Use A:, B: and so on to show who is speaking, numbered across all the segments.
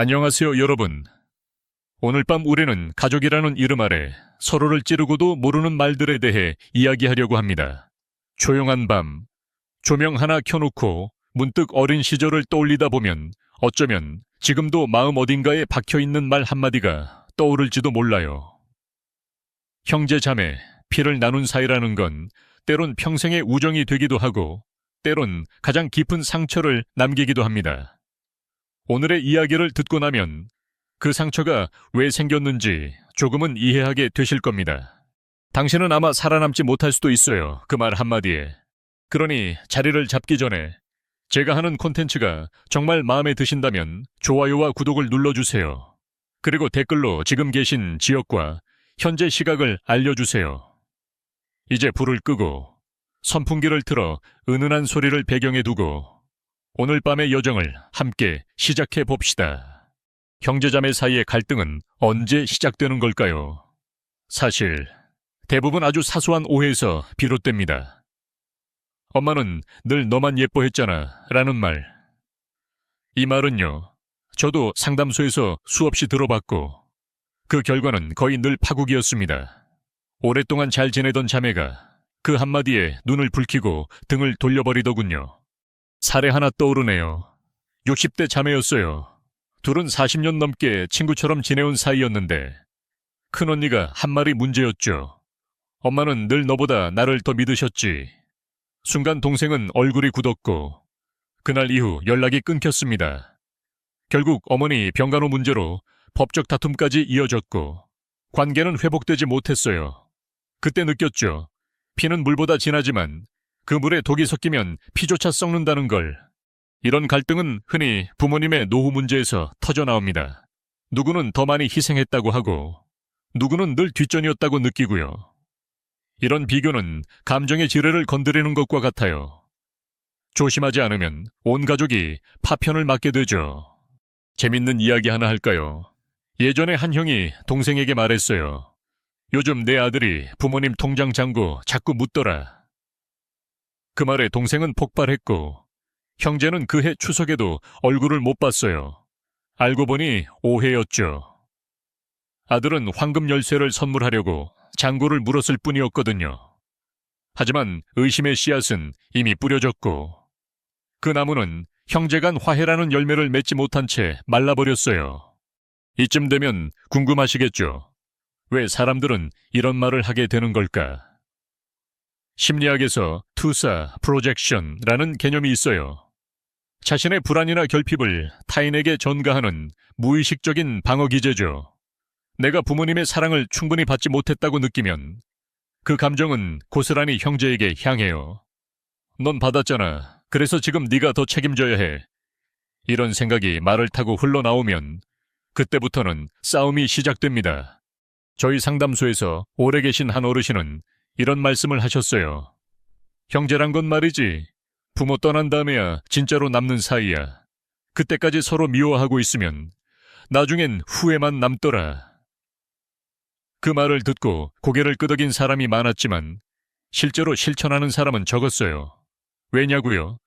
A: 안녕하세요, 여러분. 오늘 밤 우리는 가족이라는 이름 아래 서로를 찌르고도 모르는 말들에 대해 이야기하려고 합니다. 조용한 밤, 조명 하나 켜놓고 문득 어린 시절을 떠올리다 보면 어쩌면 지금도 마음 어딘가에 박혀있는 말 한마디가 떠오를지도 몰라요. 형제 자매, 피를 나눈 사이라는 건 때론 평생의 우정이 되기도 하고 때론 가장 깊은 상처를 남기기도 합니다. 오늘의 이야기를 듣고 나면 그 상처가 왜 생겼는지 조금은 이해하게 되실 겁니다. 당신은 아마 살아남지 못할 수도 있어요. 그 말 한마디에. 그러니 자리를 잡기 전에 제가 하는 콘텐츠가 정말 마음에 드신다면 좋아요와 구독을 눌러주세요. 그리고 댓글로 지금 계신 지역과 현재 시각을 알려주세요. 이제 불을 끄고 선풍기를 틀어 은은한 소리를 배경에 두고 오늘 밤의 여정을 함께 시작해 봅시다. 형제자매 사이의 갈등은 언제 시작되는 걸까요? 사실 대부분 아주 사소한 오해에서 비롯됩니다. 엄마는 늘 너만 예뻐했잖아 라는 말. 이 말은요, 저도 상담소에서 수없이 들어봤고 그 결과는 거의 늘 파국이었습니다. 오랫동안 잘 지내던 자매가 그 한마디에 눈을 붉히고 등을 돌려버리더군요. 사례 하나 떠오르네요. 60대 자매였어요. 둘은 40년 넘게 친구처럼 지내온 사이였는데 큰언니가 한 말이 문제였죠. 엄마는 늘 너보다 나를 더 믿으셨지. 순간 동생은 얼굴이 굳었고 그날 이후 연락이 끊겼습니다. 결국 어머니 병간호 문제로 법적 다툼까지 이어졌고 관계는 회복되지 못했어요. 그때 느꼈죠. 피는 물보다 진하지만 그 물에 독이 섞이면 피조차 썩는다는 걸. 이런 갈등은 흔히 부모님의 노후 문제에서 터져나옵니다. 누구는 더 많이 희생했다고 하고 누구는 늘 뒷전이었다고 느끼고요. 이런 비교는 감정의 지뢰를 건드리는 것과 같아요. 조심하지 않으면 온 가족이 파편을 맞게 되죠. 재밌는 이야기 하나 할까요? 예전에 한 형이 동생에게 말했어요. 요즘 내 아들이 부모님 통장 잔고 자꾸 묻더라. 그 말에 동생은 폭발했고 형제는 그해 추석에도 얼굴을 못 봤어요. 알고 보니 오해였죠. 아들은 황금 열쇠를 선물하려고 잔고를 물었을 뿐이었거든요. 하지만 의심의 씨앗은 이미 뿌려졌고 그 나무는 형제 간 화해라는 열매를 맺지 못한 채 말라버렸어요. 이쯤 되면 궁금하시겠죠? 왜 사람들은 이런 말을 하게 되는 걸까? 심리학에서 투사, 프로젝션이라는 개념이 있어요. 자신의 불안이나 결핍을 타인에게 전가하는 무의식적인 방어 기제죠. 내가 부모님의 사랑을 충분히 받지 못했다고 느끼면 그 감정은 고스란히 형제에게 향해요. 넌 받았잖아. 그래서 지금 네가 더 책임져야 해. 이런 생각이 말을 타고 흘러나오면 그때부터는 싸움이 시작됩니다. 저희 상담소에서 오래 계신 한 어르신은 이런 말씀을 하셨어요. 형제란 건 말이지. 부모 떠난 다음에야 진짜로 남는 사이야. 그때까지 서로 미워하고 있으면 나중엔 후회만 남더라. 그 말을 듣고 고개를 끄덕인 사람이 많았지만 실제로 실천하는 사람은 적었어요. 왜냐고요?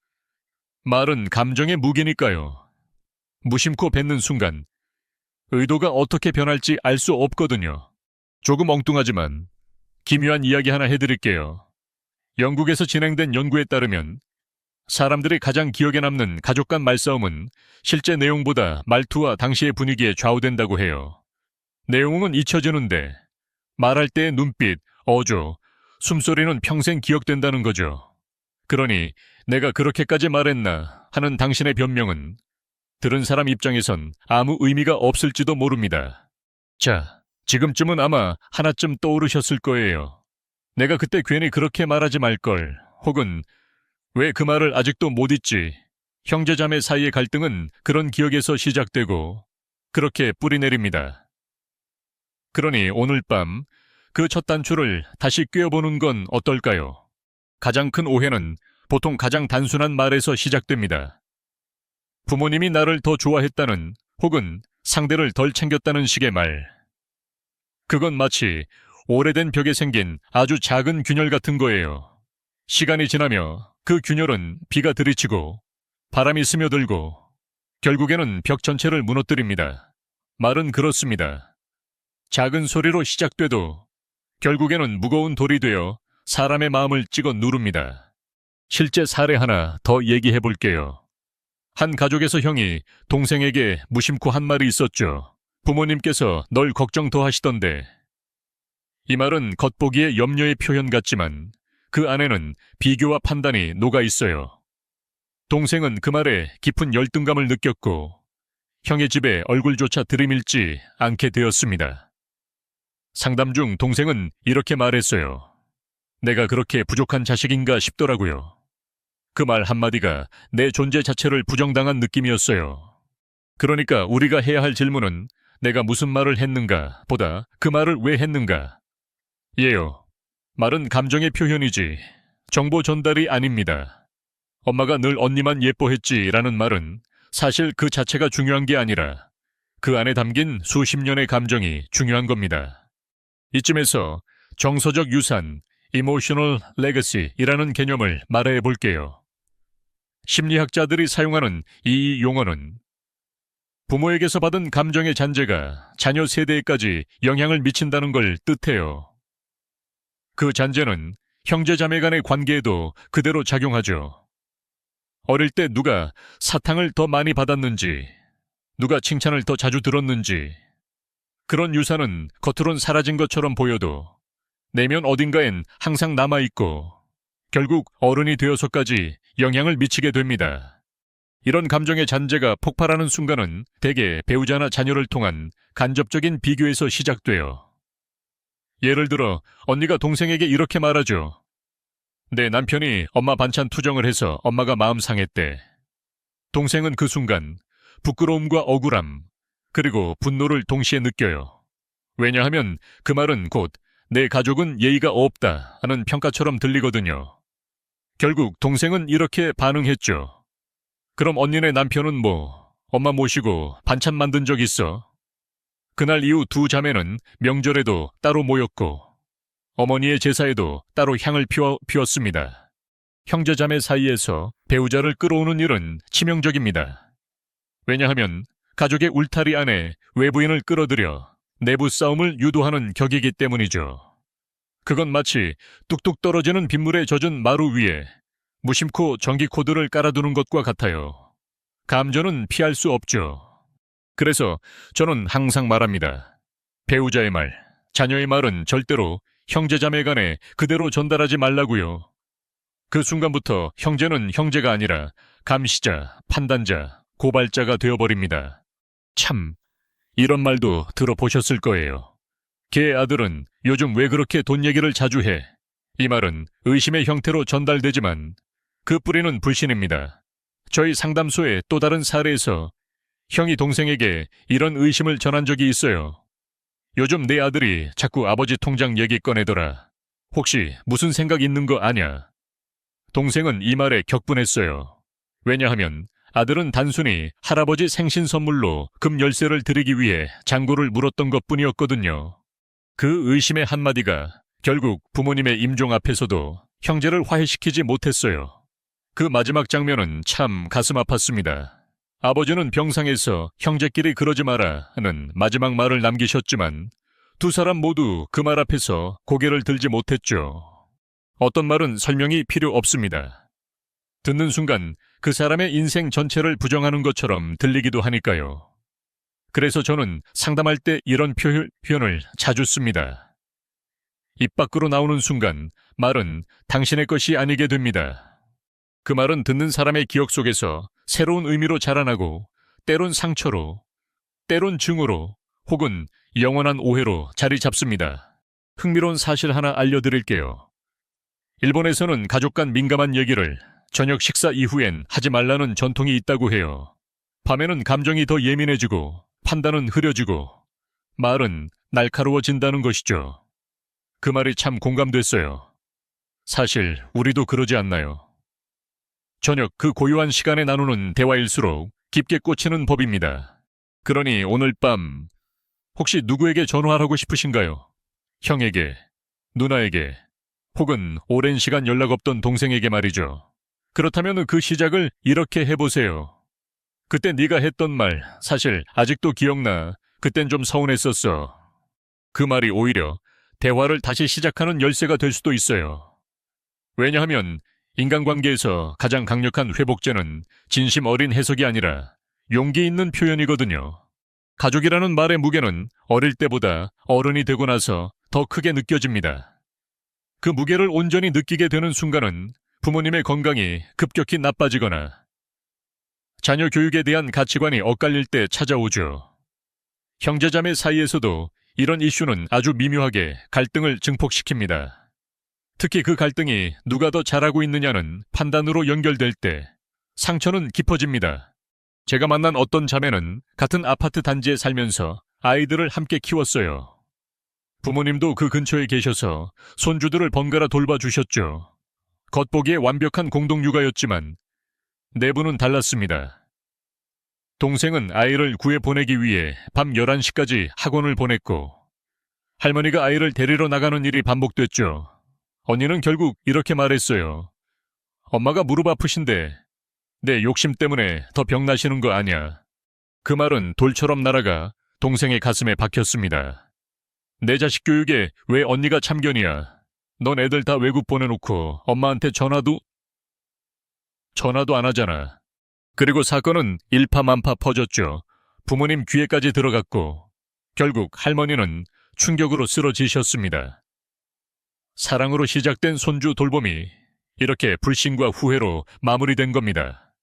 A: 말은 감정의 무기니까요. 무심코 뱉는 순간 의도가 어떻게 변할지 알 수 없거든요. 조금 엉뚱하지만 기묘한 이야기 하나 해드릴게요. 영국에서 진행된 연구에 따르면 사람들이 가장 기억에 남는 가족 간 말싸움은 실제 내용보다 말투와 당시의 분위기에 좌우된다고 해요. 내용은 잊혀지는데 말할 때의 눈빛, 어조, 숨소리는 평생 기억된다는 거죠. 그러니 내가 그렇게까지 말했나 하는 당신의 변명은 들은 사람 입장에선 아무 의미가 없을지도 모릅니다. 자, 지금쯤은 아마 하나쯤 떠오르셨을 거예요. 내가 그때 괜히 그렇게 말하지 말걸, 혹은 왜 그 말을 아직도 못 잊지? 형제자매 사이의 갈등은 그런 기억에서 시작되고 그렇게 뿌리내립니다. 그러니 오늘 밤 그 첫 단추를 다시 꿰어보는 건 어떨까요? 가장 큰 오해는 보통 가장 단순한 말에서 시작됩니다. 부모님이 나를 더 좋아했다는 혹은 상대를 덜 챙겼다는 식의 말. 그건 마치 오래된 벽에 생긴 아주 작은 균열 같은 거예요. 시간이 지나며 그 균열은 비가 들이치고 바람이 스며들고 결국에는 벽 전체를 무너뜨립니다. 말은 그렇습니다. 작은 소리로 시작돼도 결국에는 무거운 돌이 되어 사람의 마음을 찍어 누릅니다. 실제 사례 하나 더 얘기해 볼게요. 한 가족에서 형이 동생에게 무심코 한 말이 있었죠. 부모님께서 널 걱정 더 하시던데. 이 말은 겉보기에 염려의 표현 같지만 그 안에는 비교와 판단이 녹아 있어요. 동생은 그 말에 깊은 열등감을 느꼈고 형의 집에 얼굴조차 들이밀지 않게 되었습니다. 상담 중 동생은 이렇게 말했어요. 내가 그렇게 부족한 자식인가 싶더라고요. 그 말 한마디가 내 존재 자체를 부정당한 느낌이었어요. 그러니까 우리가 해야 할 질문은 내가 무슨 말을 했는가 보다 그 말을 왜 했는가. 예요. 말은 감정의 표현이지 정보 전달이 아닙니다. 엄마가 늘 언니만 예뻐했지라는 말은 사실 그 자체가 중요한 게 아니라 그 안에 담긴 수십 년의 감정이 중요한 겁니다. 이쯤에서 정서적 유산, Emotional Legacy이라는 개념을 말해 볼게요. 심리학자들이 사용하는 이 용어는 부모에게서 받은 감정의 잔재가 자녀 세대에까지 영향을 미친다는 걸 뜻해요. 그 잔재는 형제자매 간의 관계에도 그대로 작용하죠. 어릴 때 누가 사탕을 더 많이 받았는지, 누가 칭찬을 더 자주 들었는지, 그런 유산은 겉으론 사라진 것처럼 보여도 내면 어딘가엔 항상 남아있고 결국 어른이 되어서까지 영향을 미치게 됩니다. 이런 감정의 잔재가 폭발하는 순간은 대개 배우자나 자녀를 통한 간접적인 비교에서 시작돼요. 예를 들어 언니가 동생에게 이렇게 말하죠. 내 남편이 엄마 반찬 투정을 해서 엄마가 마음 상했대. 동생은 그 순간 부끄러움과 억울함, 그리고 분노를 동시에 느껴요. 왜냐하면 그 말은 곧 내 가족은 예의가 없다 하는 평가처럼 들리거든요. 결국 동생은 이렇게 반응했죠. 그럼 언니네 남편은 엄마 모시고 반찬 만든 적 있어? 그날 이후 두 자매는 명절에도 따로 모였고 어머니의 제사에도 따로 향을 피웠습니다. 형제자매 사이에서 배우자를 끌어오는 일은 치명적입니다. 왜냐하면 가족의 울타리 안에 외부인을 끌어들여 내부 싸움을 유도하는 격이기 때문이죠. 그건 마치 뚝뚝 떨어지는 빗물에 젖은 마루 위에 무심코 전기 코드를 깔아두는 것과 같아요. 감전은 피할 수 없죠. 그래서 저는 항상 말합니다. 배우자의 말, 자녀의 말은 절대로 형제자매 간에 그대로 전달하지 말라고요. 그 순간부터 형제는 형제가 아니라 감시자, 판단자, 고발자가 되어버립니다. 참, 이런 말도 들어보셨을 거예요. 걔 아들은 요즘 왜 그렇게 돈 얘기를 자주 해? 이 말은 의심의 형태로 전달되지만 그 뿌리는 불신입니다. 저희 상담소의 또 다른 사례에서 형이 동생에게 이런 의심을 전한 적이 있어요. 요즘 내 아들이 자꾸 아버지 통장 얘기 꺼내더라. 혹시 무슨 생각 있는 거 아냐? 동생은 이 말에 격분했어요. 왜냐하면 아들은 단순히 할아버지 생신 선물로 금 열쇠를 드리기 위해 잔고를 물었던 것뿐이었거든요. 그 의심의 한마디가 결국 부모님의 임종 앞에서도 형제를 화해시키지 못했어요. 그 마지막 장면은 참 가슴 아팠습니다. 아버지는 병상에서 형제끼리 그러지 마라 하는 마지막 말을 남기셨지만 두 사람 모두 그 말 앞에서 고개를 들지 못했죠. 어떤 말은 설명이 필요 없습니다. 듣는 순간 그 사람의 인생 전체를 부정하는 것처럼 들리기도 하니까요. 그래서 저는 상담할 때 이런 표현을 자주 씁니다. 입 밖으로 나오는 순간 말은 당신의 것이 아니게 됩니다. 그 말은 듣는 사람의 기억 속에서 새로운 의미로 자라나고 때론 상처로, 때론 증오로 혹은 영원한 오해로 자리 잡습니다. 흥미로운 사실 하나 알려드릴게요. 일본에서는 가족 간 민감한 얘기를 저녁 식사 이후엔 하지 말라는 전통이 있다고 해요. 밤에는 감정이 더 예민해지고 판단은 흐려지고 말은 날카로워진다는 것이죠. 그 말이 참 공감됐어요. 사실 우리도 그러지 않나요? 저녁 그 고요한 시간에 나누는 대화일수록 깊게 꽂히는 법입니다. 그러니 오늘 밤 혹시 누구에게 전화하고 싶으신가요? 형에게, 누나에게, 혹은 오랜 시간 연락 없던 동생에게 말이죠. 그렇다면 그 시작을 이렇게 해보세요. 그때 네가 했던 말 사실 아직도 기억나. 그땐 좀 서운했었어. 그 말이 오히려 대화를 다시 시작하는 열쇠가 될 수도 있어요. 왜냐하면 인간관계에서 가장 강력한 회복제는 진심 어린 해석이 아니라 용기 있는 표현이거든요. 가족이라는 말의 무게는 어릴 때보다 어른이 되고 나서 더 크게 느껴집니다. 그 무게를 온전히 느끼게 되는 순간은 부모님의 건강이 급격히 나빠지거나 자녀 교육에 대한 가치관이 엇갈릴 때 찾아오죠. 형제자매 사이에서도 이런 이슈는 아주 미묘하게 갈등을 증폭시킵니다. 특히 그 갈등이 누가 더 잘하고 있느냐는 판단으로 연결될 때 상처는 깊어집니다. 제가 만난 어떤 자매는 같은 아파트 단지에 살면서 아이들을 함께 키웠어요. 부모님도 그 근처에 계셔서 손주들을 번갈아 돌봐주셨죠. 겉보기에 완벽한 공동육아였지만 내부는 달랐습니다. 동생은 아이를 구해 보내기 위해 밤 11시까지 학원을 보냈고 할머니가 아이를 데리러 나가는 일이 반복됐죠. 언니는 결국 이렇게 말했어요. 엄마가 무릎 아프신데 내 욕심 때문에 더 병나시는 거 아냐. 그 말은 돌처럼 날아가 동생의 가슴에 박혔습니다. 내 자식 교육에 왜 언니가 참견이야. 넌 애들 다 외국 보내놓고 엄마한테 전화도 안 하잖아. 그리고 사건은 일파만파 퍼졌죠. 부모님 귀에까지 들어갔고 결국 할머니는 충격으로 쓰러지셨습니다. 사랑으로 시작된 손주 돌봄이 이렇게 불신과 후회로 마무리된 겁니다.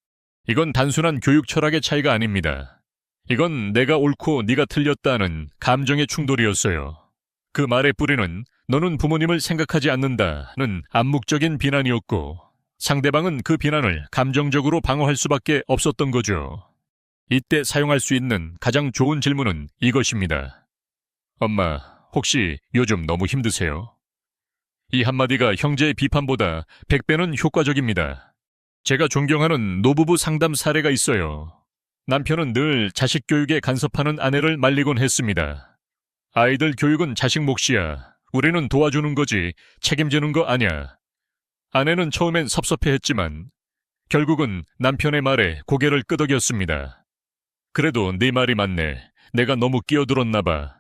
A: 이건 단순한 교육 철학의 차이가 아닙니다. 이건 내가 옳고 네가 틀렸다는 감정의 충돌이었어요. 그 말의 뿌리는 너는 부모님을 생각하지 않는다는 암묵적인 비난이었고 상대방은 그 비난을 감정적으로 방어할 수밖에 없었던 거죠. 이때 사용할 수 있는 가장 좋은 질문은 이것입니다. 엄마, 혹시 요즘 너무 힘드세요? 이 한마디가 형제의 비판보다 100배는 효과적입니다. 제가 존경하는 노부부 상담 사례가 있어요. 남편은 늘 자식 교육에 간섭하는 아내를 말리곤 했습니다. 아이들 교육은 자식 몫이야. 우리는 도와주는 거지 책임지는 거 아냐. 아내는 처음엔 섭섭해했지만 결국은 남편의 말에 고개를 끄덕였습니다. 그래도 네 말이 맞네. 내가 너무 끼어들었나 봐.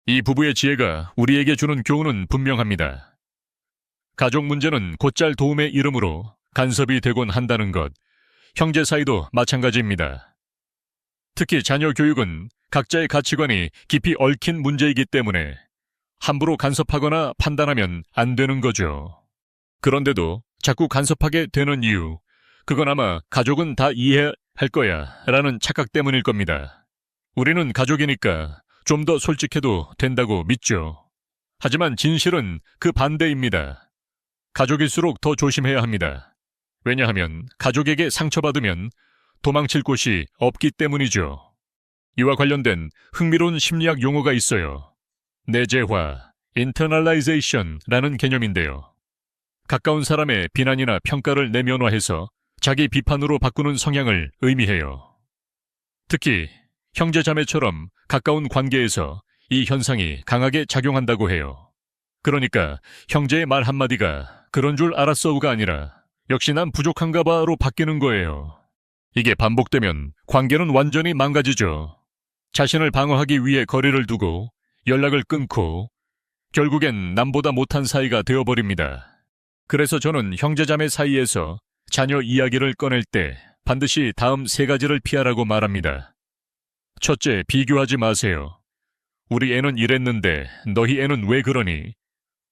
A: 이 부부의 지혜가 우리에게 주는 교훈은 분명합니다. 가족 문제는 곧잘 도움의 이름으로 간섭이 되곤 한다는 것. 형제 사이도 마찬가지입니다. 특히 자녀 교육은 각자의 가치관이 깊이 얽힌 문제이기 때문에 함부로 간섭하거나 판단하면 안 되는 거죠. 그런데도 자꾸 간섭하게 되는 이유, 그건 아마 가족은 다 이해할 거야 라는 착각 때문일 겁니다. 우리는 가족이니까 좀 더 솔직해도 된다고 믿죠. 하지만 진실은 그 반대입니다. 가족일수록 더 조심해야 합니다. 왜냐하면 가족에게 상처받으면 도망칠 곳이 없기 때문이죠. 이와 관련된 흥미로운 심리학 용어가 있어요. 내재화, internalization라는 개념인데요. 가까운 사람의 비난이나 평가를 내면화해서 자기 비판으로 바꾸는 성향을 의미해요. 특히 형제자매처럼 가까운 관계에서 이 현상이 강하게 작용한다고 해요. 그러니까 형제의 말 한마디가 그런 줄 알았어가 아니라 역시 난 부족한가 봐로 바뀌는 거예요. 이게 반복되면 관계는 완전히 망가지죠. 자신을 방어하기 위해 거리를 두고 연락을 끊고 결국엔 남보다 못한 사이가 되어버립니다. 그래서 저는 형제자매 사이에서 자녀 이야기를 꺼낼 때 반드시 다음 3가지를 피하라고 말합니다. 첫째, 비교하지 마세요. 우리 애는 이랬는데 너희 애는 왜 그러니?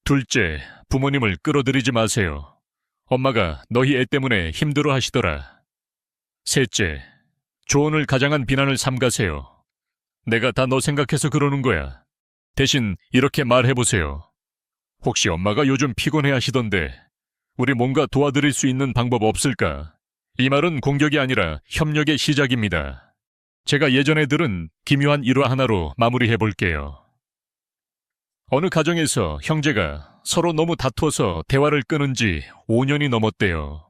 A: 둘째, 부모님을 끌어들이지 마세요. 엄마가 너희 애 때문에 힘들어 하시더라. 셋째, 조언을 가장한 비난을 삼가세요. 내가 다 너 생각해서 그러는 거야. 대신 이렇게 말해보세요. 혹시 엄마가 요즘 피곤해 하시던데 우리 뭔가 도와드릴 수 있는 방법 없을까? 이 말은 공격이 아니라 협력의 시작입니다. 제가 예전에 들은 기묘한 일화 하나로 마무리해 볼게요. 어느 가정에서 형제가 서로 너무 다투어서 대화를 끊은 지 5년이 넘었대요.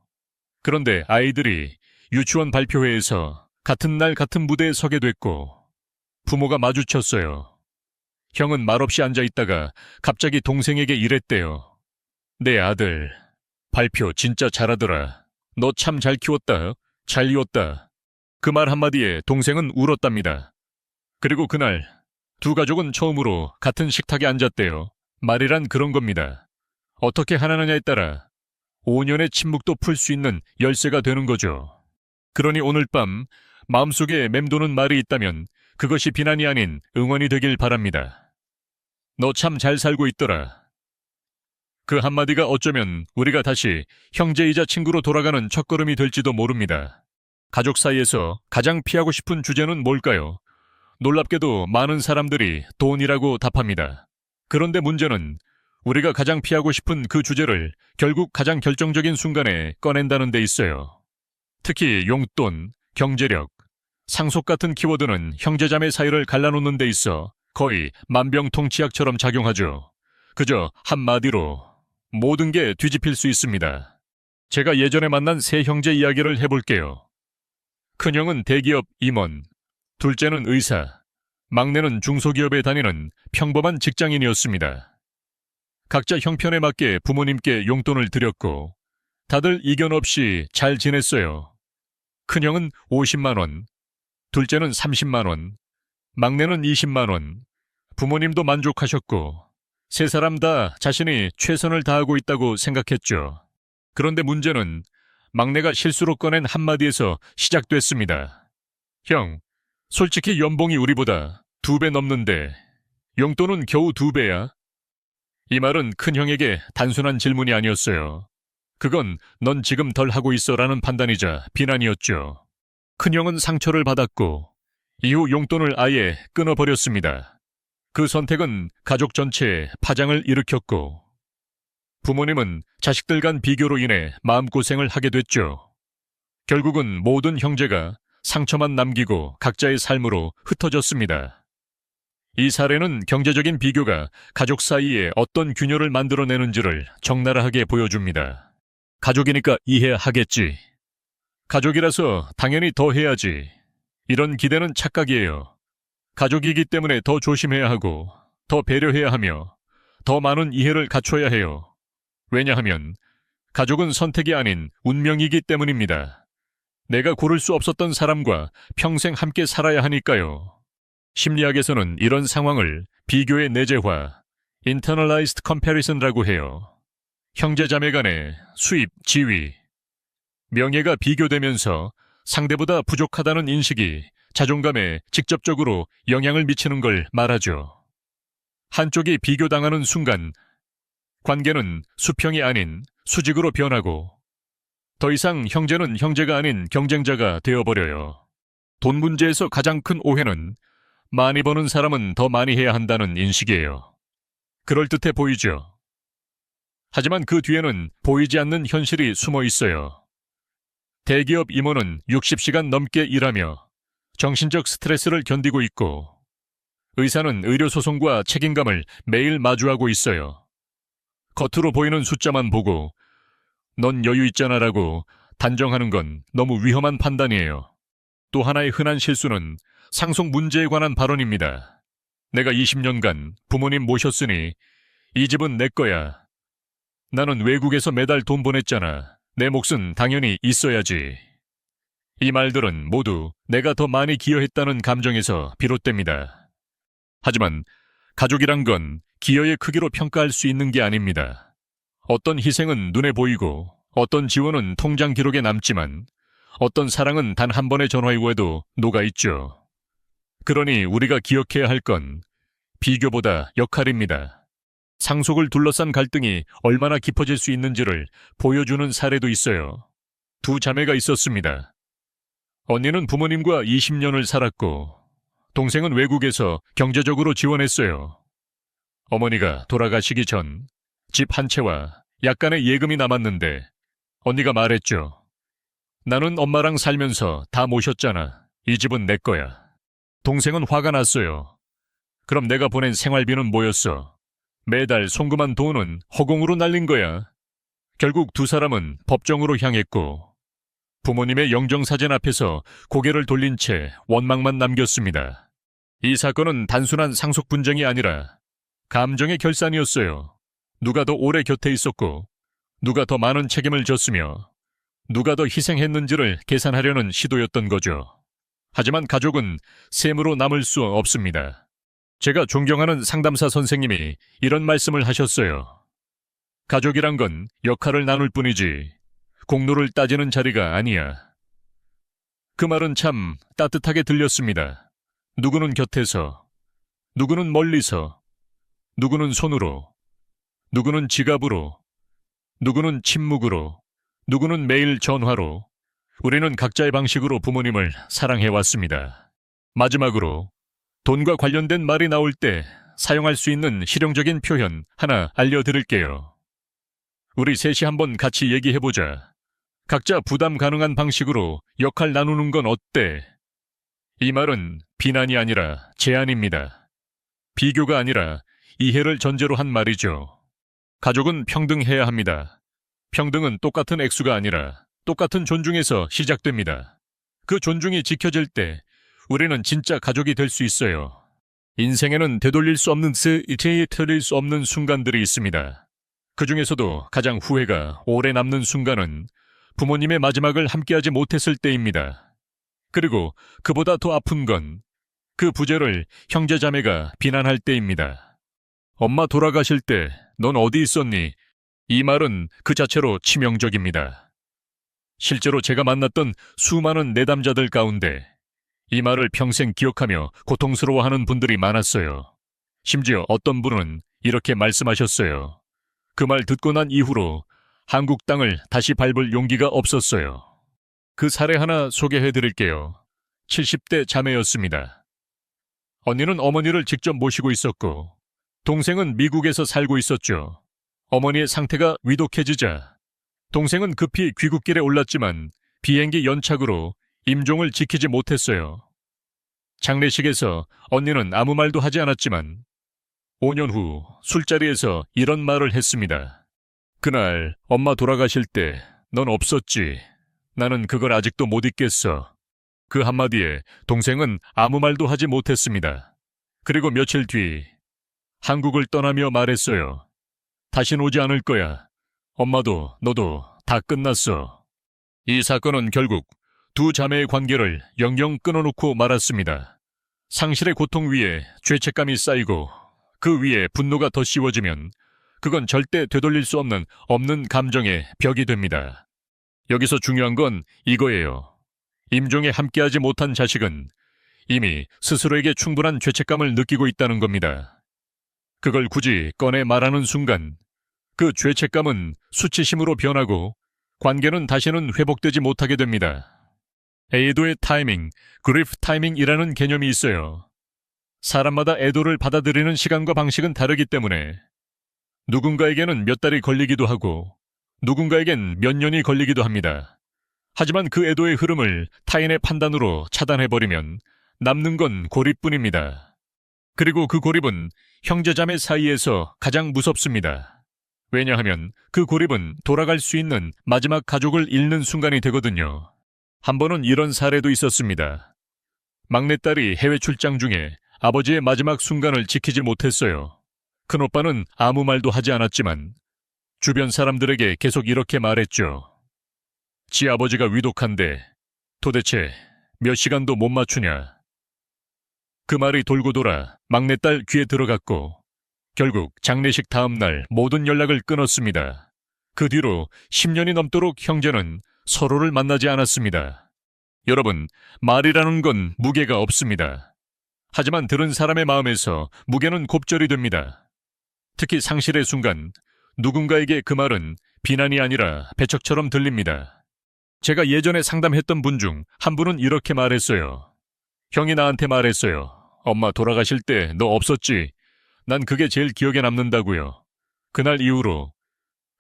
A: 그런데 아이들이 유치원 발표회에서 같은 날 같은 무대에 서게 됐고 부모가 마주쳤어요. 형은 말없이 앉아있다가 갑자기 동생에게 이랬대요. 내 아들, 발표 진짜 잘하더라. 너 참 잘 키웠다. 잘 이뤘다. 그 말 한마디에 동생은 울었답니다. 그리고 그날 두 가족은 처음으로 같은 식탁에 앉았대요. 말이란 그런 겁니다. 어떻게 하느냐에 따라 5년의 침묵도 풀 수 있는 열쇠가 되는 거죠. 그러니 오늘 밤 마음속에 맴도는 말이 있다면 그것이 비난이 아닌 응원이 되길 바랍니다. 너 참 잘 살고 있더라. 그 한마디가 어쩌면 우리가 다시 형제이자 친구로 돌아가는 첫걸음이 될지도 모릅니다. 가족 사이에서 가장 피하고 싶은 주제는 뭘까요? 놀랍게도 많은 사람들이 돈이라고 답합니다. 그런데 문제는 우리가 가장 피하고 싶은 그 주제를 결국 가장 결정적인 순간에 꺼낸다는 데 있어요. 특히 용돈, 경제력, 상속 같은 키워드는 형제자매 사이를 갈라놓는 데 있어 거의 만병통치약처럼 작용하죠. 그저 한마디로 모든 게 뒤집힐 수 있습니다. 제가 예전에 만난 세 형제 이야기를 해볼게요. 큰형은 대기업 임원, 둘째는 의사, 막내는 중소기업에 다니는 평범한 직장인이었습니다. 각자 형편에 맞게 부모님께 용돈을 드렸고 다들 이견 없이 잘 지냈어요. 큰형은 50만 원, 둘째는 30만 원, 막내는 20만 원. 부모님도 만족하셨고 세 사람 다 자신이 최선을 다하고 있다고 생각했죠. 그런데 문제는 막내가 실수로 꺼낸 한마디에서 시작됐습니다. 형, 솔직히 연봉이 우리보다 2배 넘는데 용돈은 겨우 2배야? 이 말은 큰형에게 단순한 질문이 아니었어요. 그건 넌 지금 덜 하고 있어라는 판단이자 비난이었죠. 큰형은 상처를 받았고 이후 용돈을 아예 끊어버렸습니다. 그 선택은 가족 전체에 파장을 일으켰고 부모님은 자식들 간 비교로 인해 마음고생을 하게 됐죠. 결국은 모든 형제가 상처만 남기고 각자의 삶으로 흩어졌습니다. 이 사례는 경제적인 비교가 가족 사이에 어떤 균열을 만들어내는지를 적나라하게 보여줍니다. 가족이니까 이해하겠지. 가족이라서 당연히 더 해야지. 이런 기대는 착각이에요. 가족이기 때문에 더 조심해야 하고 더 배려해야 하며 더 많은 이해를 갖춰야 해요. 왜냐하면 가족은 선택이 아닌 운명이기 때문입니다. 내가 고를 수 없었던 사람과 평생 함께 살아야 하니까요. 심리학에서는 이런 상황을 비교의 내재화, internalized comparison라고 해요. 형제자매 간의 수입, 지위, 명예가 비교되면서 상대보다 부족하다는 인식이 자존감에 직접적으로 영향을 미치는 걸 말하죠. 한쪽이 비교당하는 순간 관계는 수평이 아닌 수직으로 변하고 더 이상 형제는 형제가 아닌 경쟁자가 되어버려요. 돈 문제에서 가장 큰 오해는 많이 버는 사람은 더 많이 해야 한다는 인식이에요. 그럴듯해 보이죠. 하지만 그 뒤에는 보이지 않는 현실이 숨어 있어요. 대기업 임원은 60시간 넘게 일하며 정신적 스트레스를 견디고 있고 의사는 의료소송과 책임감을 매일 마주하고 있어요. 겉으로 보이는 숫자만 보고 넌 여유 있잖아라고 단정하는 건 너무 위험한 판단이에요. 또 하나의 흔한 실수는 상속 문제에 관한 발언입니다. 내가 20년간 부모님 모셨으니 이 집은 내 거야. 나는 외국에서 매달 돈 보냈잖아. 내 몫은 당연히 있어야지. 이 말들은 모두 내가 더 많이 기여했다는 감정에서 비롯됩니다. 하지만 가족이란 건 기여의 크기로 평가할 수 있는 게 아닙니다. 어떤 희생은 눈에 보이고 어떤 지원은 통장 기록에 남지만 어떤 사랑은 단 한 번의 전화 이후에도 녹아있죠. 그러니 우리가 기억해야 할 건 비교보다 역할입니다. 상속을 둘러싼 갈등이 얼마나 깊어질 수 있는지를 보여주는 사례도 있어요. 두 자매가 있었습니다. 언니는 부모님과 20년을 살았고 동생은 외국에서 경제적으로 지원했어요. 어머니가 돌아가시기 전 집 한 채와 약간의 예금이 남았는데 언니가 말했죠. 나는 엄마랑 살면서 다 모셨잖아. 이 집은 내 거야. 동생은 화가 났어요. 그럼 내가 보낸 생활비는 뭐였어? 매달 송금한 돈은 허공으로 날린 거야. 결국 두 사람은 법정으로 향했고 부모님의 영정사진 앞에서 고개를 돌린 채 원망만 남겼습니다. 이 사건은 단순한 상속 분쟁이 아니라 감정의 결산이었어요. 누가 더 오래 곁에 있었고 누가 더 많은 책임을 졌으며 누가 더 희생했는지를 계산하려는 시도였던 거죠. 하지만 가족은 셈으로 남을 수 없습니다. 제가 존경하는 상담사 선생님이 이런 말씀을 하셨어요. 가족이란 건 역할을 나눌 뿐이지 공로를 따지는 자리가 아니야. 그 말은 참 따뜻하게 들렸습니다. 누구는 곁에서, 누구는 멀리서, 누구는 손으로, 누구는 지갑으로, 누구는 침묵으로, 누구는 매일 전화로, 우리는 각자의 방식으로 부모님을 사랑해왔습니다. 마지막으로 돈과 관련된 말이 나올 때 사용할 수 있는 실용적인 표현 하나 알려드릴게요. 우리 셋이 한번 같이 얘기해보자. 각자 부담 가능한 방식으로 역할 나누는 건 어때? 이 말은 비난이 아니라 제안입니다. 비교가 아니라 이해를 전제로 한 말이죠. 가족은 평등해야 합니다. 평등은 똑같은 액수가 아니라 똑같은 존중에서 시작됩니다. 그 존중이 지켜질 때 우리는 진짜 가족이 될 수 있어요. 인생에는 되돌릴 수 없는 틀릴 수 없는 순간들이 있습니다. 그 중에서도 가장 후회가 오래 남는 순간은 부모님의 마지막을 함께하지 못했을 때입니다. 그리고 그보다 더 아픈 건 그 부재를 형제자매가 비난할 때입니다. 엄마 돌아가실 때 넌 어디 있었니? 이 말은 그 자체로 치명적입니다. 실제로 제가 만났던 수많은 내담자들 가운데 이 말을 평생 기억하며 고통스러워하는 분들이 많았어요. 심지어 어떤 분은 이렇게 말씀하셨어요. 그 말 듣고 난 이후로 한국 땅을 다시 밟을 용기가 없었어요. 그 사례 하나 소개해드릴게요. 70대 자매였습니다. 언니는 어머니를 직접 모시고 있었고 동생은 미국에서 살고 있었죠. 어머니의 상태가 위독해지자 동생은 급히 귀국길에 올랐지만 비행기 연착으로 임종을 지키지 못했어요. 장례식에서 언니는 아무 말도 하지 않았지만 5년 후 술자리에서 이런 말을 했습니다. 그날 엄마 돌아가실 때 넌 없었지. 나는 그걸 아직도 못 잊겠어. 그 한마디에 동생은 아무 말도 하지 못했습니다. 그리고 며칠 뒤 한국을 떠나며 말했어요. 다신 오지 않을 거야. 엄마도 너도 다 끝났어. 이 사건은 결국 두 자매의 관계를 영영 끊어놓고 말았습니다. 상실의 고통 위에 죄책감이 쌓이고 그 위에 분노가 더 씌워지면 그건 절대 되돌릴 수 없는 감정의 벽이 됩니다. 여기서 중요한 건 이거예요. 임종에 함께하지 못한 자식은 이미 스스로에게 충분한 죄책감을 느끼고 있다는 겁니다. 그걸 굳이 꺼내 말하는 순간 그 죄책감은 수치심으로 변하고 관계는 다시는 회복되지 못하게 됩니다. 애도의 타이밍, 그리프 타이밍이라는 개념이 있어요. 사람마다 애도를 받아들이는 시간과 방식은 다르기 때문에 누군가에게는 몇 달이 걸리기도 하고 누군가에겐 몇 년이 걸리기도 합니다. 하지만 그 애도의 흐름을 타인의 판단으로 차단해버리면 남는 건 고립뿐입니다. 그리고 그 고립은 형제자매 사이에서 가장 무섭습니다. 왜냐하면 그 고립은 돌아갈 수 있는 마지막 가족을 잃는 순간이 되거든요. 한 번은 이런 사례도 있었습니다. 막내딸이 해외 출장 중에 아버지의 마지막 순간을 지키지 못했어요. 큰오빠는 아무 말도 하지 않았지만 주변 사람들에게 계속 이렇게 말했죠. 지 아버지가 위독한데 도대체 몇 시간도 못 맞추냐. 그 말이 돌고 돌아 막내딸 귀에 들어갔고 결국 장례식 다음 날 모든 연락을 끊었습니다. 그 뒤로 10년이 넘도록 형제는 서로를 만나지 않았습니다. 여러분, 말이라는 건 무게가 없습니다. 하지만 들은 사람의 마음에서 무게는 곱절이 됩니다. 특히 상실의 순간 누군가에게 그 말은 비난이 아니라 배척처럼 들립니다. 제가 예전에 상담했던 분 중 한 분은 이렇게 말했어요. 형이 나한테 말했어요. 엄마 돌아가실 때 너 없었지? 난 그게 제일 기억에 남는다고요. 그날 이후로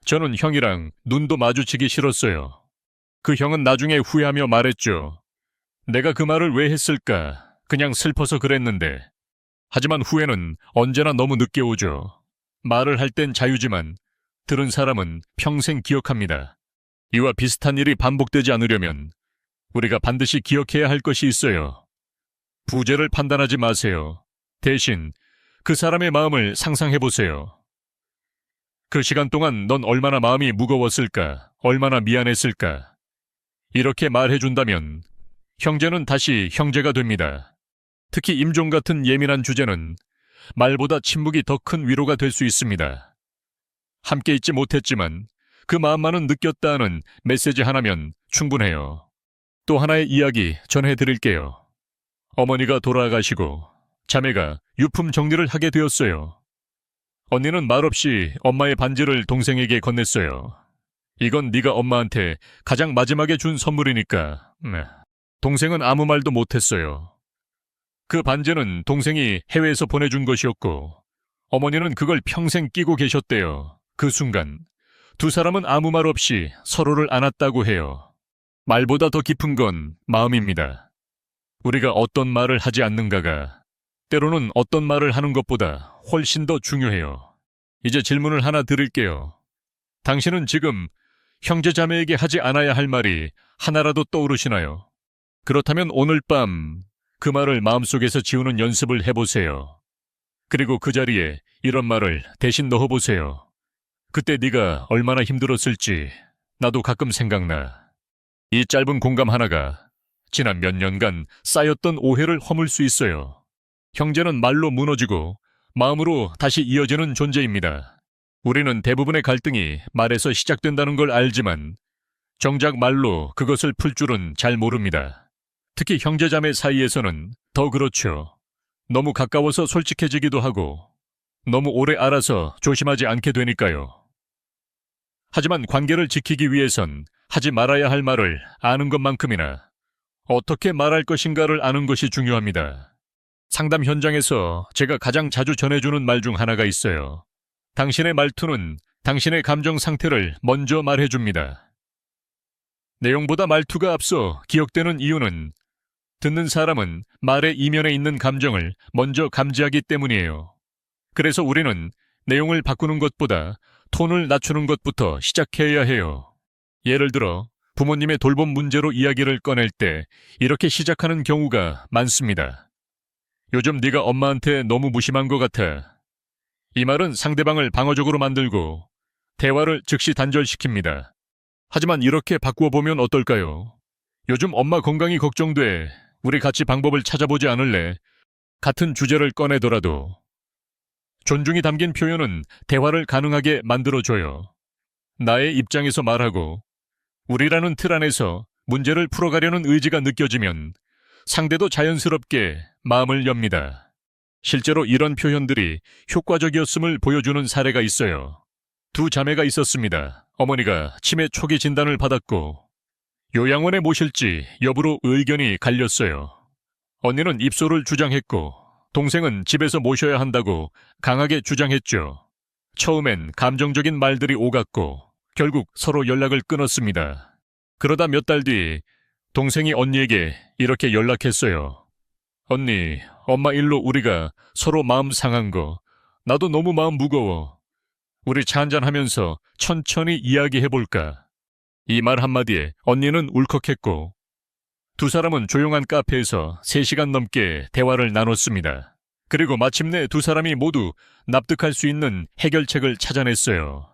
A: 저는 형이랑 눈도 마주치기 싫었어요. 그 형은 나중에 후회하며 말했죠. 내가 그 말을 왜 했을까? 그냥 슬퍼서 그랬는데. 하지만 후회는 언제나 너무 늦게 오죠. 말을 할 땐 자유지만 들은 사람은 평생 기억합니다. 이와 비슷한 일이 반복되지 않으려면 우리가 반드시 기억해야 할 것이 있어요. 부재를 판단하지 마세요. 대신 그 사람의 마음을 상상해보세요. 그 시간 동안 넌 얼마나 마음이 무거웠을까? 얼마나 미안했을까? 이렇게 말해준다면 형제는 다시 형제가 됩니다. 특히 임종 같은 예민한 주제는 말보다 침묵이 더 큰 위로가 될 수 있습니다. 함께 있지 못했지만 그 마음만은 느꼈다는 메시지 하나면 충분해요. 또 하나의 이야기 전해드릴게요. 어머니가 돌아가시고 자매가 유품 정리를 하게 되었어요. 언니는 말없이 엄마의 반지를 동생에게 건넸어요. 이건 네가 엄마한테 가장 마지막에 준 선물이니까. 동생은 아무 말도 못했어요. 그 반지는 동생이 해외에서 보내준 것이었고 어머니는 그걸 평생 끼고 계셨대요. 그 순간 두 사람은 아무 말 없이 서로를 안았다고 해요. 말보다 더 깊은 건 마음입니다. 우리가 어떤 말을 하지 않는가가 때로는 어떤 말을 하는 것보다 훨씬 더 중요해요. 이제 질문을 하나 드릴게요. 당신은 지금 형제자매에게 하지 않아야 할 말이 하나라도 떠오르시나요? 그렇다면 오늘 밤 그 말을 마음속에서 지우는 연습을 해보세요. 그리고 그 자리에 이런 말을 대신 넣어보세요. 그때 네가 얼마나 힘들었을지 나도 가끔 생각나. 이 짧은 공감 하나가 지난 몇 년간 쌓였던 오해를 허물 수 있어요. 형제는 말로 무너지고 마음으로 다시 이어지는 존재입니다. 우리는 대부분의 갈등이 말에서 시작된다는 걸 알지만 정작 말로 그것을 풀 줄은 잘 모릅니다. 특히 형제자매 사이에서는 더 그렇죠. 너무 가까워서 솔직해지기도 하고 너무 오래 알아서 조심하지 않게 되니까요. 하지만 관계를 지키기 위해선 하지 말아야 할 말을 아는 것만큼이나 어떻게 말할 것인가를 아는 것이 중요합니다. 상담 현장에서 제가 가장 자주 전해주는 말 중 하나가 있어요. 당신의 말투는 당신의 감정 상태를 먼저 말해줍니다. 내용보다 말투가 앞서 기억되는 이유는 듣는 사람은 말의 이면에 있는 감정을 먼저 감지하기 때문이에요. 그래서 우리는 내용을 바꾸는 것보다 톤을 낮추는 것부터 시작해야 해요. 예를 들어 부모님의 돌봄 문제로 이야기를 꺼낼 때 이렇게 시작하는 경우가 많습니다. 요즘 네가 엄마한테 너무 무심한 것 같아. 이 말은 상대방을 방어적으로 만들고 대화를 즉시 단절시킵니다. 하지만 이렇게 바꾸어 보면 어떨까요? 요즘 엄마 건강이 걱정돼. 우리 같이 방법을 찾아보지 않을래? 같은 주제를 꺼내더라도 존중이 담긴 표현은 대화를 가능하게 만들어줘요. 나의 입장에서 말하고 우리라는 틀 안에서 문제를 풀어가려는 의지가 느껴지면 상대도 자연스럽게 마음을 엽니다. 실제로 이런 표현들이 효과적이었음을 보여주는 사례가 있어요. 두 자매가 있었습니다. 어머니가 치매 초기 진단을 받았고 요양원에 모실지 여부로 의견이 갈렸어요. 언니는 입소를 주장했고 동생은 집에서 모셔야 한다고 강하게 주장했죠. 처음엔 감정적인 말들이 오갔고 결국 서로 연락을 끊었습니다. 그러다 몇 달 뒤 동생이 언니에게 이렇게 연락했어요. 언니, 엄마 일로 우리가 서로 마음 상한 거 나도 너무 마음 무거워. 우리 차 한잔 하면서 천천히 이야기해볼까? 이 말 한마디에 언니는 울컥했고 두 사람은 조용한 카페에서 3시간 넘게 대화를 나눴습니다. 그리고 마침내 두 사람이 모두 납득할 수 있는 해결책을 찾아냈어요.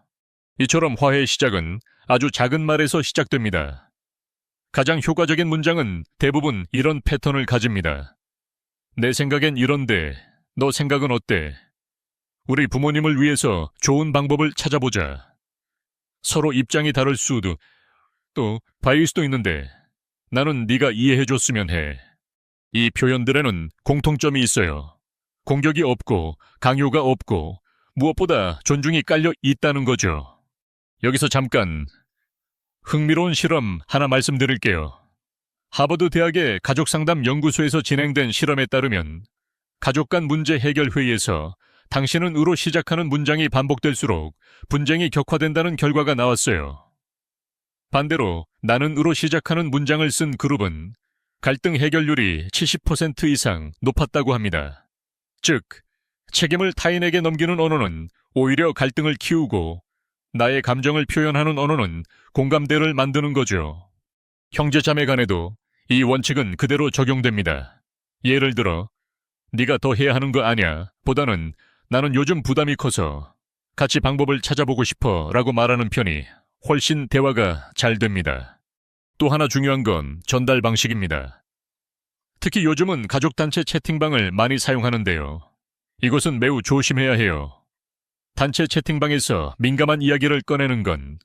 A: 이처럼 화해의 시작은 아주 작은 말에서 시작됩니다. 가장 효과적인 문장은 대부분 이런 패턴을 가집니다. 내 생각엔 이런데 너 생각은 어때? 우리 부모님을 위해서 좋은 방법을 찾아보자. 서로 입장이 다를 수도 또 바일 수도 있는데 나는 네가 이해해줬으면 해. 이 표현들에는 공통점이 있어요. 공격이 없고 강요가 없고 무엇보다 존중이 깔려 있다는 거죠. 여기서 잠깐 흥미로운 실험 하나 말씀드릴게요. 하버드 대학의 가족상담 연구소에서 진행된 실험에 따르면 가족 간 문제 해결 회의에서 당신은 으로 시작하는 문장이 반복될수록 분쟁이 격화된다는 결과가 나왔어요. 반대로 나는 으로 시작하는 문장을 쓴 그룹은 갈등 해결률이 70% 이상 높았다고 합니다. 즉, 책임을 타인에게 넘기는 언어는 오히려 갈등을 키우고 나의 감정을 표현하는 언어는 공감대를 만드는 거죠. 형제자매 간에도 이 원칙은 그대로 적용됩니다. 예를 들어 네가 더 해야 하는 거 아냐 보다는 나는 요즘 부담이 커서 같이 방법을 찾아보고 싶어 라고 말하는 편이 훨씬 대화가 잘 됩니다. 또 하나 중요한 건 전달 방식입니다. 특히 요즘은 가족단체 채팅방을 많이 사용하는데요. 이것은 매우 조심해야 해요. 단체 채팅방에서 민감한 이야기를 꺼내는 건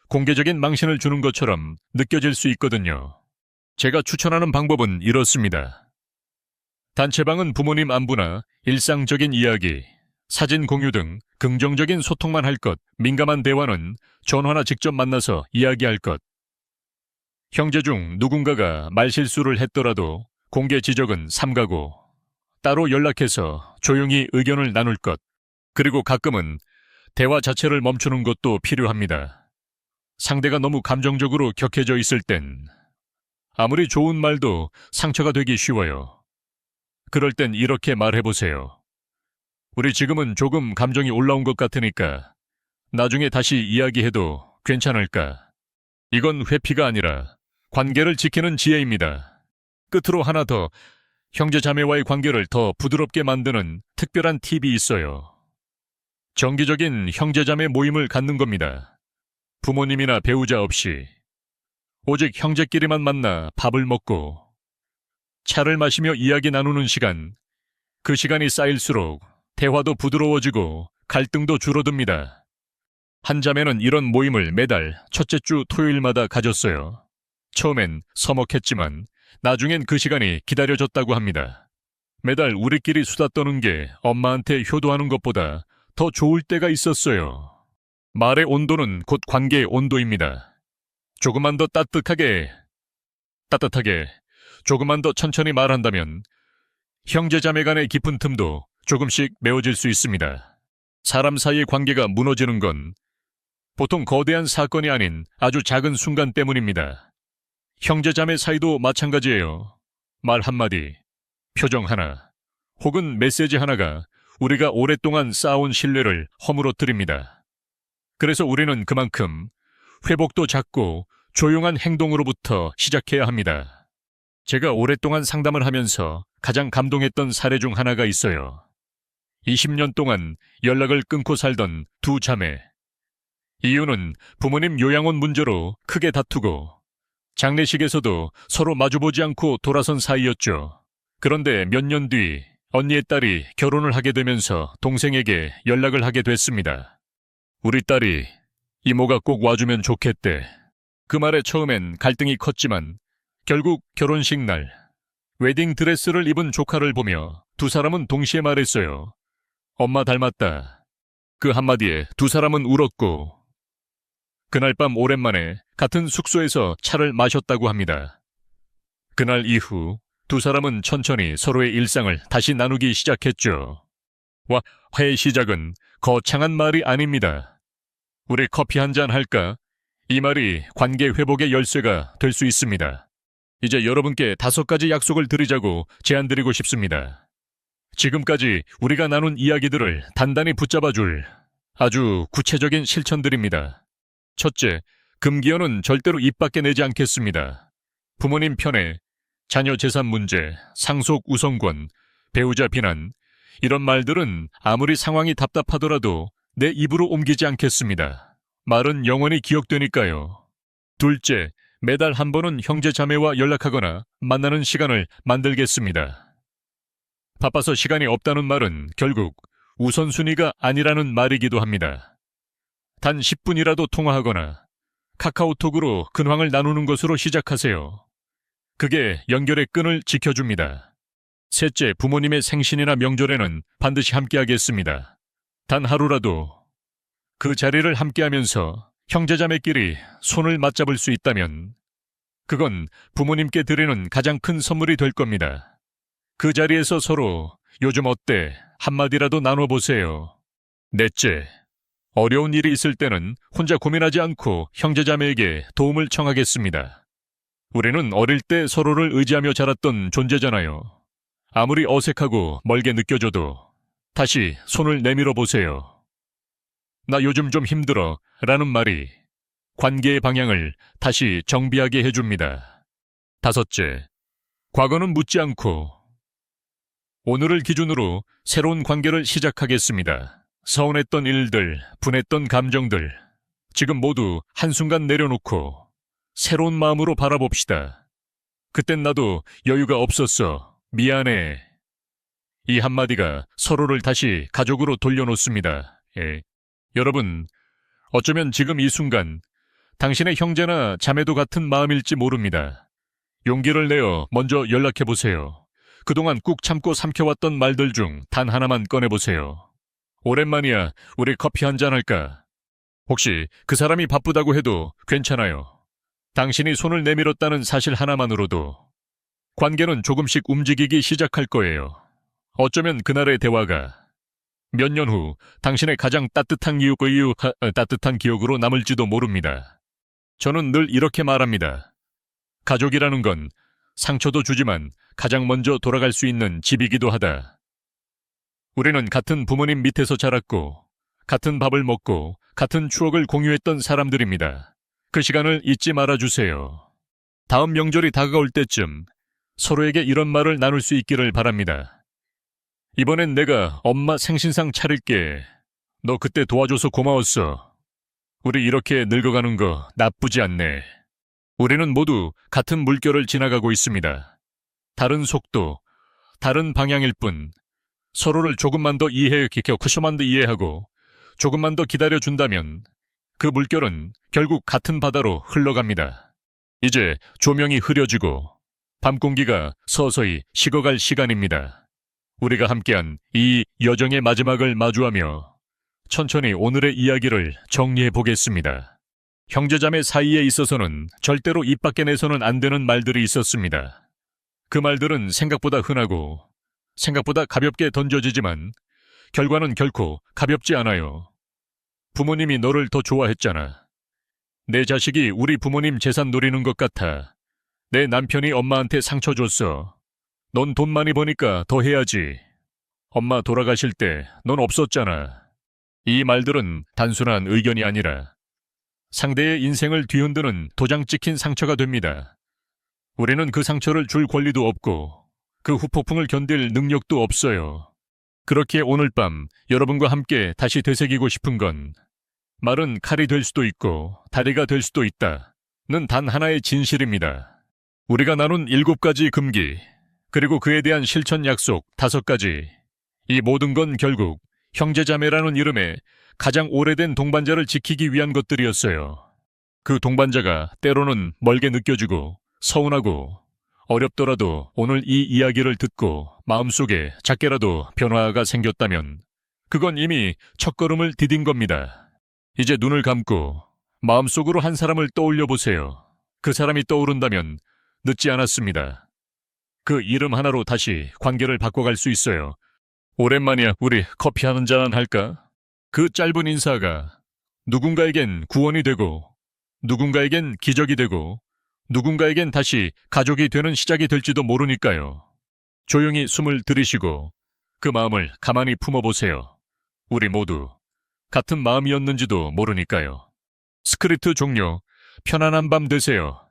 A: 공개적인 망신을 주는 것처럼 느껴질 수 있거든요. 제가 추천하는 방법은 이렇습니다. 단체방은 부모님 안부나 일상적인 이야기, 사진 공유 등 긍정적인 소통만 할 것, 민감한 대화는 전화나 직접 만나서 이야기할 것. 형제 중 누군가가 말실수를 했더라도 공개 지적은 삼가고, 따로 연락해서 조용히 의견을 나눌 것, 그리고 가끔은 대화 자체를 멈추는 것도 필요합니다. 상대가 너무 감정적으로 격해져 있을 땐 아무리 좋은 말도 상처가 되기 쉬워요. 그럴 땐 이렇게 말해보세요. 우리 지금은 조금 감정이 올라온 것 같으니까 나중에 다시 이야기해도 괜찮을까? 이건 회피가 아니라 관계를 지키는 지혜입니다. 끝으로 하나 더, 형제자매와의 관계를 더 부드럽게 만드는 특별한 팁이 있어요. 정기적인 형제자매 모임을 갖는 겁니다. 부모님이나 배우자 없이 오직 형제끼리만 만나 밥을 먹고 차를 마시며 이야기 나누는 시간, 그 시간이 쌓일수록 대화도 부드러워지고 갈등도 줄어듭니다. 한 자매는 이런 모임을 매달 첫째 주 토요일마다 가졌어요. 처음엔 서먹했지만 나중엔 그 시간이 기다려졌다고 합니다. 매달 우리끼리 수다 떠는 게 엄마한테 효도하는 것보다 더 좋을 때가 있었어요. 말의 온도는 곧 관계의 온도입니다. 조금만 더 따뜻하게, 조금만 더 천천히 말한다면 형제자매 간의 깊은 틈도 조금씩 메워질 수 있습니다. 사람 사이의 관계가 무너지는 건 보통 거대한 사건이 아닌 아주 작은 순간 때문입니다. 형제자매 사이도 마찬가지예요. 말 한마디, 표정 하나, 혹은 메시지 하나가 우리가 오랫동안 쌓아온 신뢰를 허물어뜨립니다. 그래서 우리는 그만큼 회복도 작고 조용한 행동으로부터 시작해야 합니다. 제가 오랫동안 상담을 하면서 가장 감동했던 사례 중 하나가 있어요. 20년 동안 연락을 끊고 살던 두 자매. 이유는 부모님 요양원 문제로 크게 다투고 장례식에서도 서로 마주보지 않고 돌아선 사이였죠. 그런데 몇 년 뒤 언니의 딸이 결혼을 하게 되면서 동생에게 연락을 하게 됐습니다. 우리 딸이 이모가 꼭 와주면 좋겠대. 그 말에 처음엔 갈등이 컸지만 결국 결혼식 날 웨딩 드레스를 입은 조카를 보며 두 사람은 동시에 말했어요. 엄마 닮았다. 그 한마디에 두 사람은 울었고 그날 밤 오랜만에 같은 숙소에서 차를 마셨다고 합니다. 그날 이후 두 사람은 천천히 서로의 일상을 다시 나누기 시작했죠. 화해의 시작은 거창한 말이 아닙니다. 우리 커피 한잔 할까? 이 말이 관계 회복의 열쇠가 될 수 있습니다. 이제 여러분께 5가지 약속을 드리자고 제안드리고 싶습니다. 지금까지 우리가 나눈 이야기들을 단단히 붙잡아줄 아주 구체적인 실천들입니다. 첫째, 금기어는 절대로 입 밖에 내지 않겠습니다. 부모님 편애, 자녀 재산 문제, 상속 우선권, 배우자 비난, 이런 말들은 아무리 상황이 답답하더라도 내 입으로 옮기지 않겠습니다. 말은 영원히 기억되니까요. 둘째, 매달 한 번은 형제 자매와 연락하거나 만나는 시간을 만들겠습니다. 바빠서 시간이 없다는 말은 결국 우선순위가 아니라는 말이기도 합니다. 단 10분이라도 통화하거나 카카오톡으로 근황을 나누는 것으로 시작하세요. 그게 연결의 끈을 지켜줍니다. 셋째, 부모님의 생신이나 명절에는 반드시 함께하겠습니다. 단 하루라도 그 자리를 함께하면서 형제자매끼리 손을 맞잡을 수 있다면 그건 부모님께 드리는 가장 큰 선물이 될 겁니다. 그 자리에서 서로 요즘 어때? 한마디라도 나눠보세요. 넷째, 어려운 일이 있을 때는 혼자 고민하지 않고 형제자매에게 도움을 청하겠습니다. 우리는 어릴 때 서로를 의지하며 자랐던 존재잖아요. 아무리 어색하고 멀게 느껴져도 다시 손을 내밀어 보세요. 나 요즘 좀 힘들어 라는 말이 관계의 방향을 다시 정비하게 해줍니다. 다섯째, 과거는 묻지 않고 오늘을 기준으로 새로운 관계를 시작하겠습니다. 서운했던 일들, 분했던 감정들, 지금 모두 한순간 내려놓고 새로운 마음으로 바라봅시다. 그땐 나도 여유가 없었어. 미안해. 이 한마디가 서로를 다시 가족으로 돌려놓습니다. 예. 여러분, 어쩌면 지금 이 순간 당신의 형제나 자매도 같은 마음일지 모릅니다. 용기를 내어 먼저 연락해보세요. 그동안 꾹 참고 삼켜왔던 말들 중 단 하나만 꺼내보세요. 오랜만이야, 우리 커피 한잔 할까? 혹시 그 사람이 바쁘다고 해도 괜찮아요. 당신이 손을 내밀었다는 사실 하나만으로도 관계는 조금씩 움직이기 시작할 거예요. 어쩌면 그날의 대화가 몇 년 후 당신의 가장 따뜻한 기억으로 남을지도 모릅니다. 저는 늘 이렇게 말합니다. 가족이라는 건 상처도 주지만 가장 먼저 돌아갈 수 있는 집이기도 하다. 우리는 같은 부모님 밑에서 자랐고 같은 밥을 먹고 같은 추억을 공유했던 사람들입니다. 그 시간을 잊지 말아주세요. 다음 명절이 다가올 때쯤 서로에게 이런 말을 나눌 수 있기를 바랍니다. 이번엔 내가 엄마 생신상 차릴게. 너 그때 도와줘서 고마웠어. 우리 이렇게 늙어가는 거 나쁘지 않네. 우리는 모두 같은 물결을 지나가고 있습니다. 다른 속도, 다른 방향일 뿐 서로를 조금만 더 이해하고 조금만 더 기다려준다면 그 물결은 결국 같은 바다로 흘러갑니다. 이제 조명이 흐려지고 밤 공기가 서서히 식어갈 시간입니다. 우리가 함께한 이 여정의 마지막을 마주하며 천천히 오늘의 이야기를 정리해 보겠습니다. 형제자매 사이에 있어서는 절대로 입 밖에 내서는 안 되는 말들이 있었습니다. 그 말들은 생각보다 흔하고 생각보다 가볍게 던져지지만 결과는 결코 가볍지 않아요. 부모님이 너를 더 좋아했잖아. 내 자식이 우리 부모님 재산 노리는 것 같아. 내 남편이 엄마한테 상처 줬어. 넌 돈 많이 버니까 더 해야지. 엄마 돌아가실 때 넌 없었잖아. 이 말들은 단순한 의견이 아니라 상대의 인생을 뒤흔드는 도장 찍힌 상처가 됩니다. 우리는 그 상처를 줄 권리도 없고 그 후폭풍을 견딜 능력도 없어요. 그렇게 오늘 밤 여러분과 함께 다시 되새기고 싶은 건 말은 칼이 될 수도 있고 다리가 될 수도 있다는 단 하나의 진실입니다. 우리가 나눈 7가지 금기, 그리고 그에 대한 실천 약속 5가지. 이 모든 건 결국 형제자매라는 이름의 가장 오래된 동반자를 지키기 위한 것들이었어요. 그 동반자가 때로는 멀게 느껴지고 서운하고 어렵더라도 오늘 이 이야기를 듣고 마음속에 작게라도 변화가 생겼다면 그건 이미 첫걸음을 디딘 겁니다. 이제 눈을 감고 마음속으로 한 사람을 떠올려 보세요. 그 사람이 떠오른다면 늦지 않았습니다. 그 이름 하나로 다시 관계를 바꿔갈 수 있어요. 오랜만이야, 우리 커피 한 잔 할까? 그 짧은 인사가 누군가에겐 구원이 되고 누군가에겐 기적이 되고 누군가에겐 다시 가족이 되는 시작이 될지도 모르니까요. 조용히 숨을 들이쉬고 그 마음을 가만히 품어보세요. 우리 모두 같은 마음이었는지도 모르니까요. 스크립트 종료. 편안한 밤 되세요.